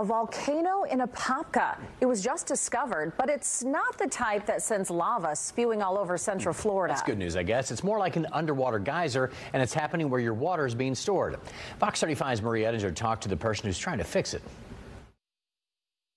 a volcano in Apopka. It was just discovered, but it's not the type that sends lava spewing all over Central Florida. That's good news, I guess. It's more like an underwater geyser, and it's happening where your water is being stored. Fox 35's Marie Edinger talked to the person who's trying to fix it.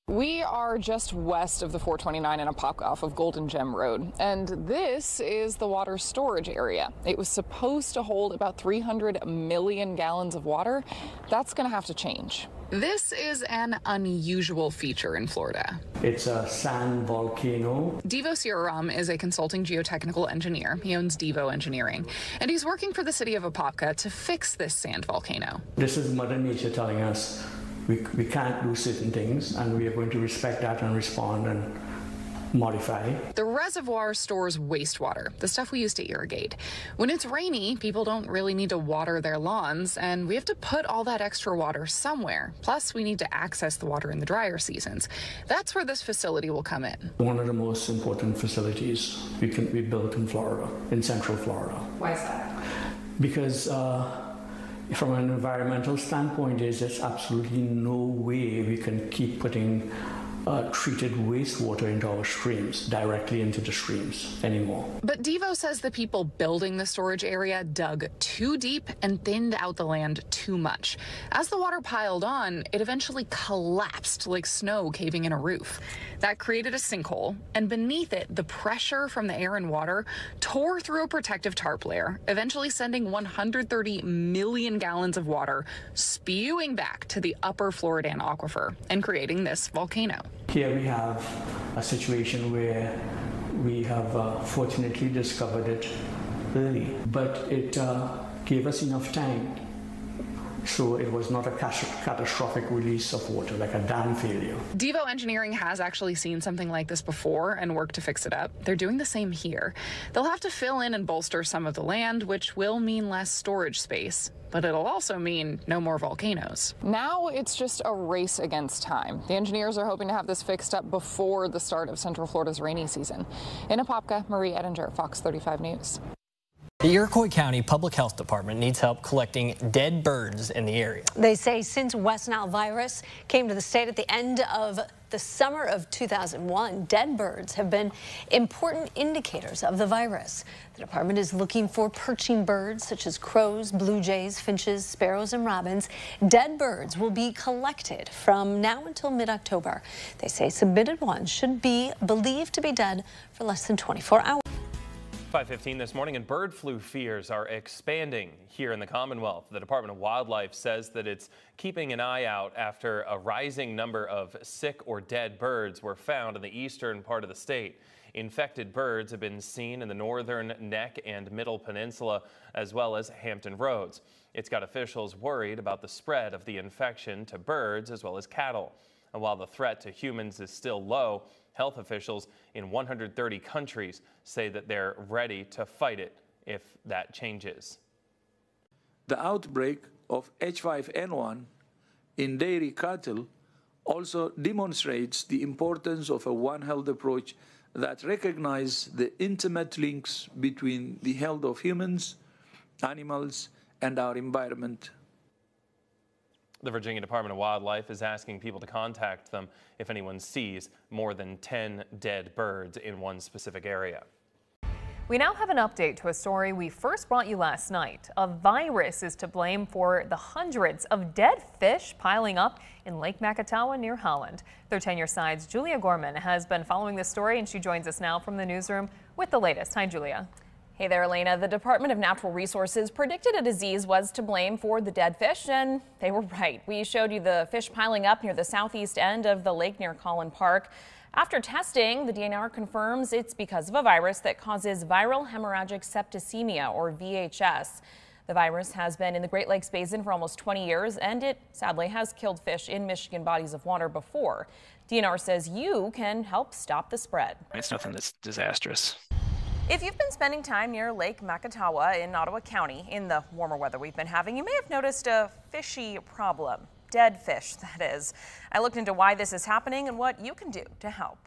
We are just west of the 429 in Apopka off of Golden Gem Road, and this is the water storage area. It was supposed to hold about 300 million gallons of water. That's going to have to change. This is an unusual feature in Florida. It's a sand volcano. Devo Siaram is a consulting geotechnical engineer. He owns Devo Engineering, and he's working for the city of Apopka to fix this sand volcano. This is Mother Nature telling us we can't do certain things, and we are going to respect that and respond and modify. The reservoir stores wastewater, the stuff we use to irrigate. When it's rainy, people don't really need to water their lawns, and we have to put all that extra water somewhere. Plus, we need to access the water in the drier seasons. That's where this facility will come in. One of the most important facilities we built in Florida, in Central Florida. Why is that? Because from an environmental standpoint, there's absolutely no way we can keep putting treated wastewater into our streams, directly into the streams anymore. But Devo says the people building the storage area dug too deep and thinned out the land too much. As the water piled on, it eventually collapsed like snow caving in a roof. That created a sinkhole, and beneath it, the pressure from the air and water tore through a protective tarp layer, eventually sending 130 million gallons of water spewing back to the upper Floridan aquifer and creating this volcano. Here we have a situation where we have fortunately discovered it early, but it gave us enough time. So it was not a catastrophic release of water, like a dam failure. Devo Engineering has actually seen something like this before and worked to fix it up. They're doing the same here. They'll have to fill in and bolster some of the land, which will mean less storage space. But it'll also mean no more volcanoes. Now it's just a race against time. The engineers are hoping to have this fixed up before the start of Central Florida's rainy season. In Apopka, Marie Edinger, Fox 35 News. The Iroquois County Public Health Department needs help collecting dead birds in the area. They say since West Nile virus came to the state at the end of the summer of 2001, dead birds have been important indicators of the virus. The department is looking for perching birds such as crows, blue jays, finches, sparrows, and robins. Dead birds will be collected from now until mid-October. They say submitted ones should be believed to be dead for less than 24 hours. 5:15 this morning, and bird flu fears are expanding here in the Commonwealth. The Department of Wildlife says that it's keeping an eye out after a rising number of sick or dead birds were found in the eastern part of the state. Infected birds have been seen in the northern Neck and Middle Peninsula, as well as Hampton Roads. It's got officials worried about the spread of the infection to birds as well as cattle. And while the threat to humans is still low, health officials in 130 countries say that they're ready to fight it if that changes. The outbreak of H5N1 in dairy cattle also demonstrates the importance of a One Health approach that recognizes the intimate links between the health of humans, animals, and our environment. The Virginia Department of Wildlife is asking people to contact them if anyone sees more than 10 dead birds in one specific area. We now have an update to a story we first brought you last night. A virus is to blame for the hundreds of dead fish piling up in Lake Macatawa near Holland. 13 Your Side's Julia Gorman has been following this story, and she joins us now from the newsroom with the latest. Hi, Julia. Hey there, Elena. The Department of Natural Resources predicted a disease was to blame for the dead fish, and they were right. We showed you the fish piling up near the southeast end of the lake near Collin Park. After testing, the DNR confirms it's because of a virus that causes viral hemorrhagic septicemia, or VHS. The virus has been in the Great Lakes Basin for almost 20 years, and it sadly has killed fish in Michigan bodies of water before. DNR says you can help stop the spread. It's nothing that's disastrous. If you've been spending time near Lake Macatawa in Ottawa County in the warmer weather we've been having, you may have noticed a fishy problem. Dead fish, that is. I looked into why this is happening and what you can do to help.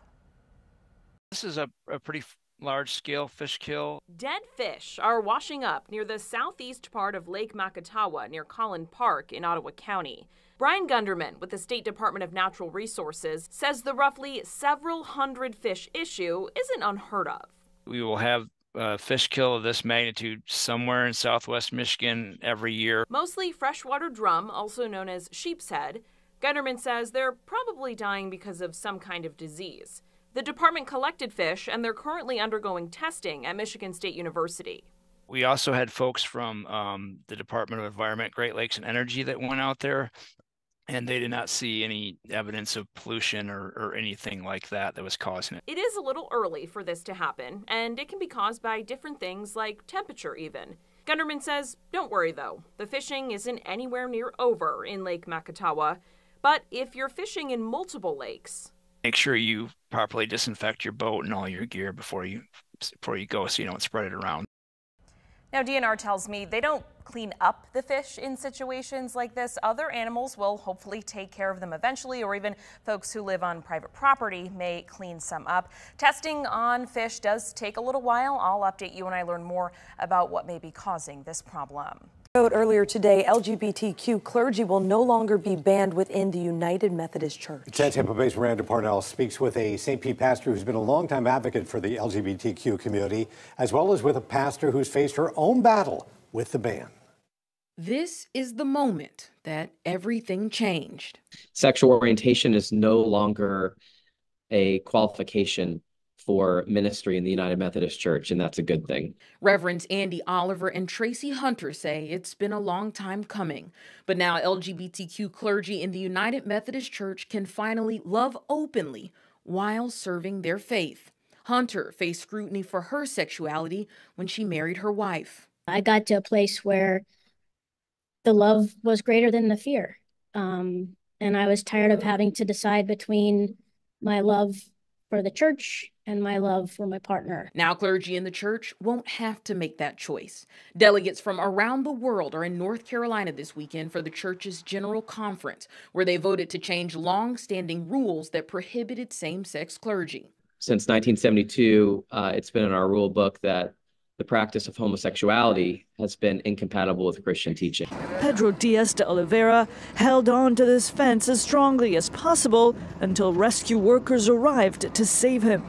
This is a pretty large-scale fish kill. Dead fish are washing up near the southeast part of Lake Makatawa near Collin Park in Ottawa County. Brian Gunderman with the State Department of Natural Resources says the roughly several hundred fish issue isn't unheard of. We will have a fish kill of this magnitude somewhere in southwest Michigan every year. Mostly freshwater drum, also known as sheep's head. Gunderman says they're probably dying because of some kind of disease. The department collected fish, and they're currently undergoing testing at Michigan State University. We also had folks from the Department of Environment, Great Lakes and Energy that went out there, and they did not see any evidence of pollution or anything like that was causing it. It is a little early for this to happen, and it can be caused by different things like temperature even. Gunderman says, don't worry though, the fishing isn't anywhere near over in Lake Makatawa, but if you're fishing in multiple lakes, make sure you properly disinfect your boat and all your gear before you go so you don't spread it around. Now, DNR tells me they don't clean up the fish in situations like this. Other animals will hopefully take care of them eventually, or even folks who live on private property may clean some up. Testing on fish does take a little while. I'll update you when I learn more about what may be causing this problem. Earlier today, LGBTQ clergy will no longer be banned within the United Methodist Church. Tampa Bay's Miranda Parnell speaks with a St. Pete pastor who's been a longtime advocate for the LGBTQ community, as well as with a pastor who's faced her own battle with the ban. This is the moment that everything changed. Sexual orientation is no longer a qualification for ministry in the United Methodist Church, and that's a good thing. Reverends Andy Oliver and Tracy Hunter say it's been a long time coming, but now LGBTQ clergy in the United Methodist Church can finally love openly while serving their faith. Hunter faced scrutiny for her sexuality when she married her wife. I got to a place where the love was greater than the fear, and I was tired of having to decide between my love for the church and my love for my partner. Now clergy in the church won't have to make that choice. Delegates from around the world are in North Carolina this weekend for the church's General Conference, where they voted to change long-standing rules that prohibited same-sex clergy. Since 1972, it's been in our rule book that the practice of homosexuality has been incompatible with Christian teaching. Pedro Diaz de Oliveira held on to this fence as strongly as possible until rescue workers arrived to save him.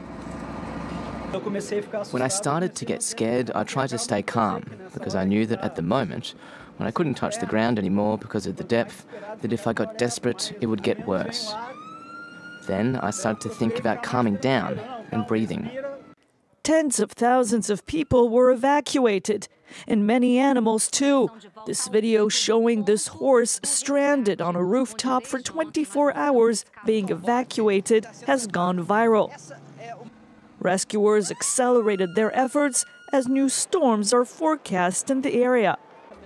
When I started to get scared, I tried to stay calm because I knew that at the moment, when I couldn't touch the ground anymore because of the depth, that if I got desperate, it would get worse. Then I started to think about calming down and breathing. Tens of thousands of people were evacuated, and many animals too. This video showing this horse stranded on a rooftop for 24 hours being evacuated has gone viral. Rescuers accelerated their efforts as new storms are forecast in the area.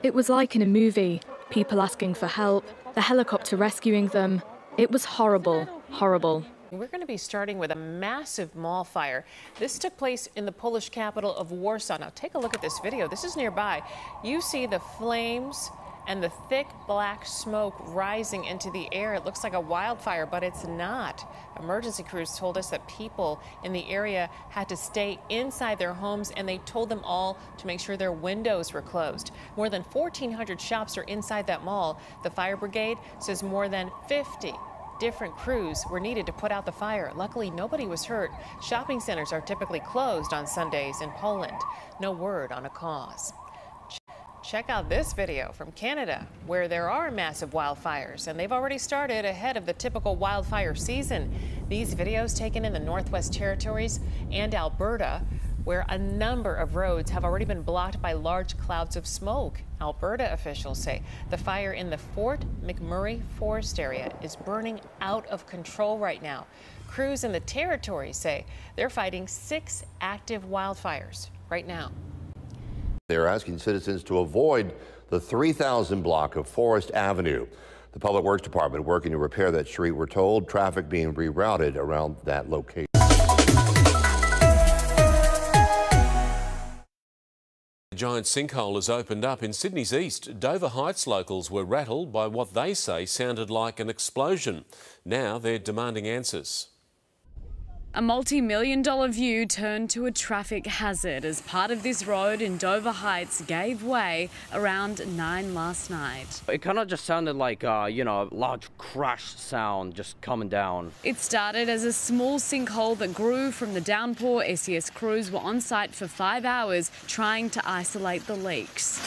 It was like in a movie, people asking for help, the helicopter rescuing them. It was horrible, horrible. We're going to be starting with a massive mall fire. This took place in the Polish capital of Warsaw. Now take a look at this video. This is nearby. You see the flames and the thick black smoke rising into the air. It looks like a wildfire, but it's not. Emergency crews told us that people in the area had to stay inside their homes, and they told them all to make sure their windows were closed. More than 1,400 shops are inside that mall. The fire brigade says more than 50 different crews were needed to put out the fire. Luckily, nobody was hurt. Shopping centers are typically closed on Sundays in Poland. No word on a cause. Check out this video from Canada, where there are massive wildfires, and they've already started ahead of the typical wildfire season. These videos taken in the Northwest Territories and Alberta, where a number of roads have already been blocked by large clouds of smoke. Alberta officials say the fire in the Fort McMurray forest area is burning out of control right now. Crews in the territory say they're fighting 6 active wildfires right now. They're asking citizens to avoid the 3,000 block of Forest Avenue. The Public Works Department working to repair that street. We're told traffic being rerouted around that location. A giant sinkhole has opened up in Sydney's east. Dover Heights locals were rattled by what they say sounded like an explosion. Now they're demanding answers. A multi-million-dollar view turned to a traffic hazard as part of this road in Dover Heights gave way around 9 last night. It kind of just sounded like, a large crash sound just coming down. It started as a small sinkhole that grew from the downpour. SES crews were on site for 5 hours trying to isolate the leaks.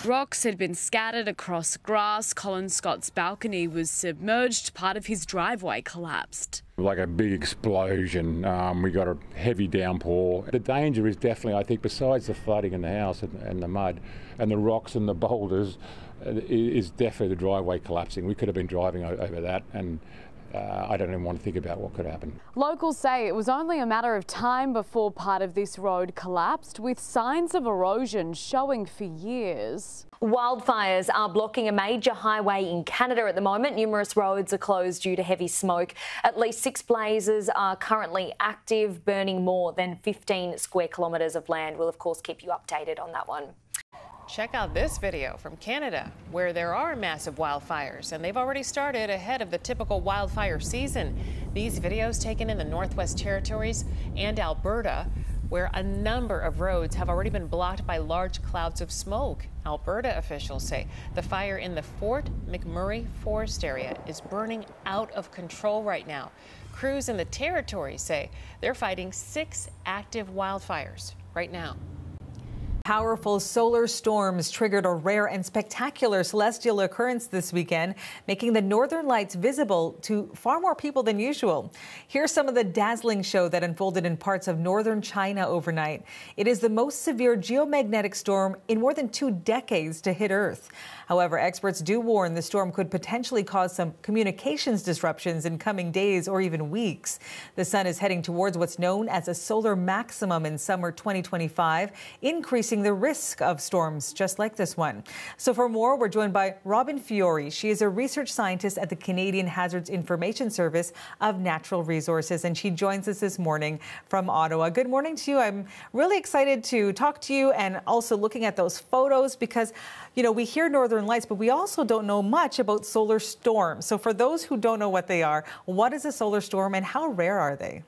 Rocks had been scattered across grass. Colin Scott's balcony was submerged. Part of his driveway collapsed. Like a big explosion. We got a heavy downpour. The danger is definitely, I think, besides the flooding in the house and the mud and the rocks and the boulders, is definitely the driveway collapsing. We could have been driving over that, and I don't even want to think about what could happen. Locals say it was only a matter of time before part of this road collapsed, with signs of erosion showing for years. Wildfires are blocking a major highway in Canada at the moment. Numerous roads are closed due to heavy smoke. At least 6 blazes are currently active, burning more than 15 square kilometres of land. We'll, of course, keep you updated on that one. Check out this video from Canada, where there are massive wildfires, and they've already started ahead of the typical wildfire season. These videos taken in the Northwest Territories and Alberta, where a number of roads have already been blocked by large clouds of smoke. Alberta officials say the fire in the Fort McMurray forest area is burning out of control right now. Crews in the Territory say they're fighting 6 active wildfires right now. Powerful solar storms triggered a rare and spectacular celestial occurrence this weekend, making the northern lights visible to far more people than usual. Here's some of the dazzling show that unfolded in parts of northern China overnight. It is the most severe geomagnetic storm in more than 2 decades to hit Earth. However, experts do warn the storm could potentially cause some communications disruptions in coming days or even weeks. The sun is heading towards what's known as a solar maximum in summer 2025, increasing the risk of storms just like this one. So for more, we're joined by Robin Fiore. She is a research scientist at the Canadian Hazards Information Service of Natural Resources, and she joins us this morning from Ottawa. Good morning to you. I'm really excited to talk to you, and also looking at those photos because, you know, we hear northern lights, but we also don't know much about solar storms. So for those who don't know what they are, what is a solar storm and how rare are they?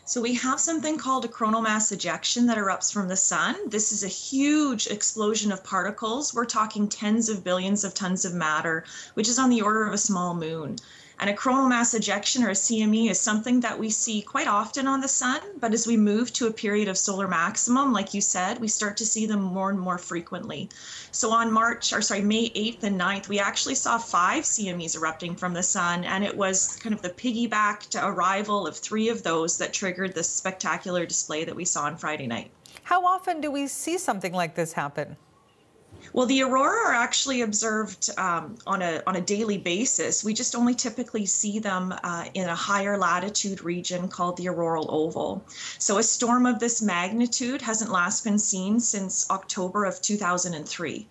So we have something called a coronal mass ejection that erupts from the sun. This is a huge explosion of particles. We're talking tens of billions of tons of matter, which is on the order of a small moon. And a coronal mass ejection, or a CME, is something that we see quite often on the sun. But as we move to a period of solar maximum, like you said, we start to see them more and more frequently. So on May 8th and 9th, we actually saw 5 CMEs erupting from the sun. And it was kind of the piggybacked arrival of 3 of those that triggered this spectacular display that we saw on Friday night. How often do we see something like this happen? Well, the aurora are actually observed on a daily basis. We just only typically see them in a higher latitude region called the auroral oval. So a storm of this magnitude hasn't last been seen since October of 2003.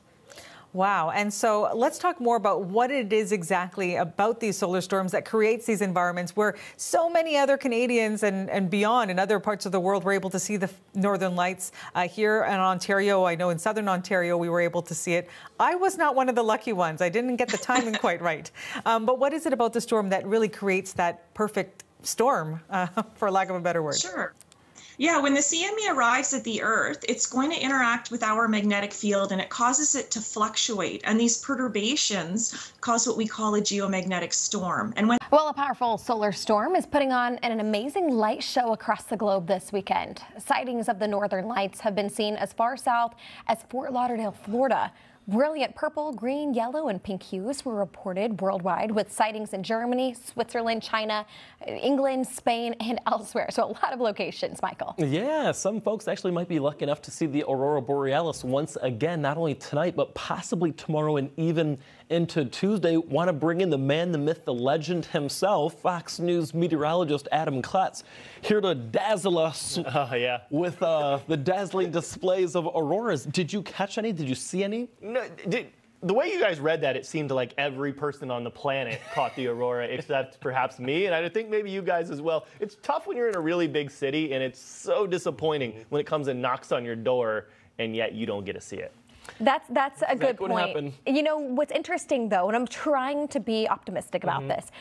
Wow. And so let's talk more about what it is exactly about these solar storms that creates these environments where so many other Canadians and beyond in other parts of the world were able to see the northern lights. Here in Ontario, I know in southern Ontario, we were able to see it. I was not one of the lucky ones. I didn't get the timing quite right. But what is it about the storm that really creates that perfect storm, for lack of a better word? Sure. Yeah, when the CME arrives at the Earth, it's going to interact with our magnetic field and it causes it to fluctuate. And these perturbations cause what we call a geomagnetic storm. And Well, a powerful solar storm is putting on an amazing light show across the globe this weekend. Sightings of the northern lights have been seen as far south as Fort Lauderdale, Florida. Brilliant purple, green, yellow, and pink hues were reported worldwide, with sightings in Germany, Switzerland, China, England, Spain, and elsewhere. So a lot of locations, Michael. Yeah, some folks actually might be lucky enough to see the Aurora Borealis once again, not only tonight, but possibly tomorrow and even into Tuesday. Want to bring in the man, the myth, the legend himself, Fox News meteorologist Adam Klutz, here to dazzle us with the dazzling displays of auroras. Did you catch any? Did you see any? No, the way you guys read that, it seemed like every person on the planet caught the aurora except perhaps me, and I think maybe you guys as well. It's tough when you're in a really big city, and it's so disappointing when it comes and knocks on your door, and yet you don't get to see it. That's a good point. Happened. You know, what's interesting, though, and I'm trying to be optimistic about this,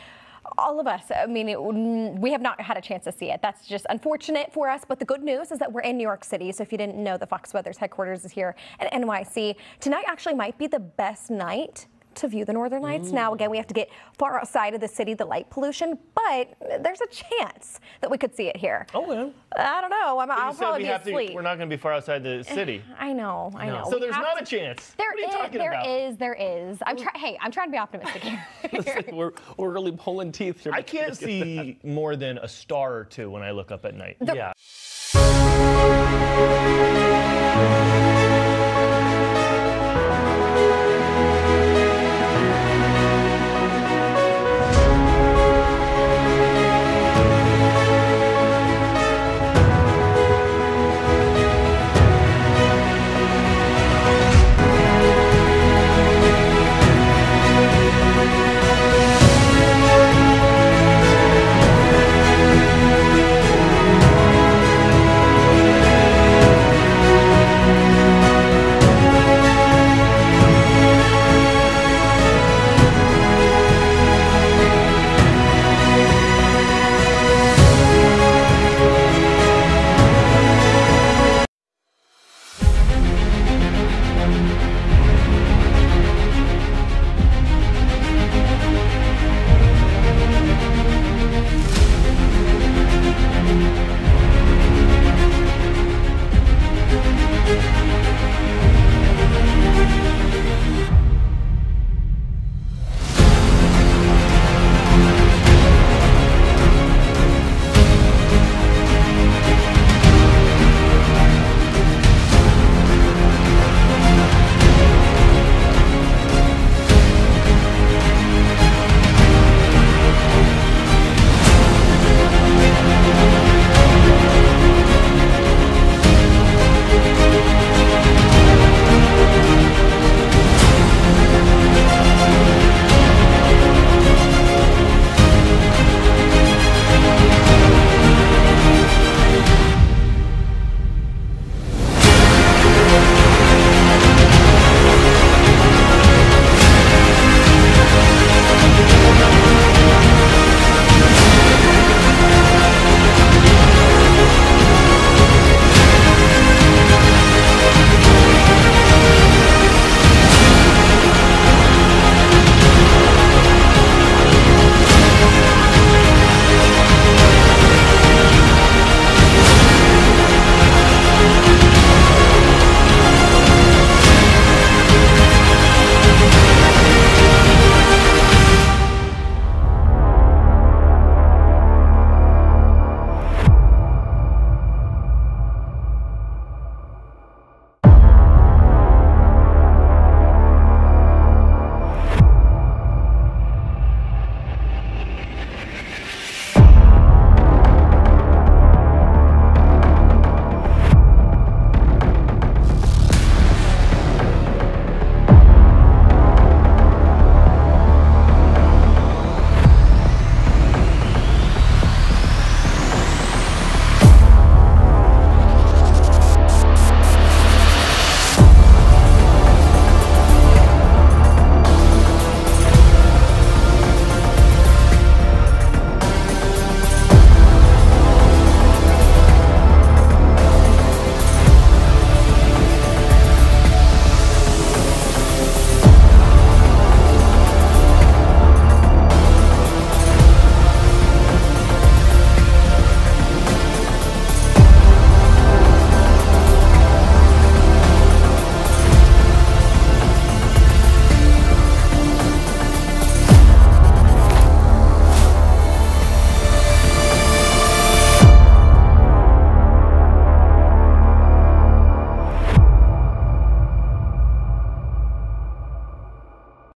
all of us, I mean, we have not had a chance to see it. That's just unfortunate for us. But the good news is that we're in New York City. So if you didn't know, the Fox Weather's headquarters is here at NYC. Tonight actually might be the best night to view the Northern Lights. Now, again, we have to get far outside of the city, the light pollution, but there's a chance that we could see it here. Oh, yeah. I don't know. I'll probably be asleep. We're not going to be far outside the city. I know. So there's not a chance. There what are you talking about? There is. Hey, I'm trying to be optimistic here. we're really pulling teeth here. I can't see more than a star or two when I look up at night. Yeah.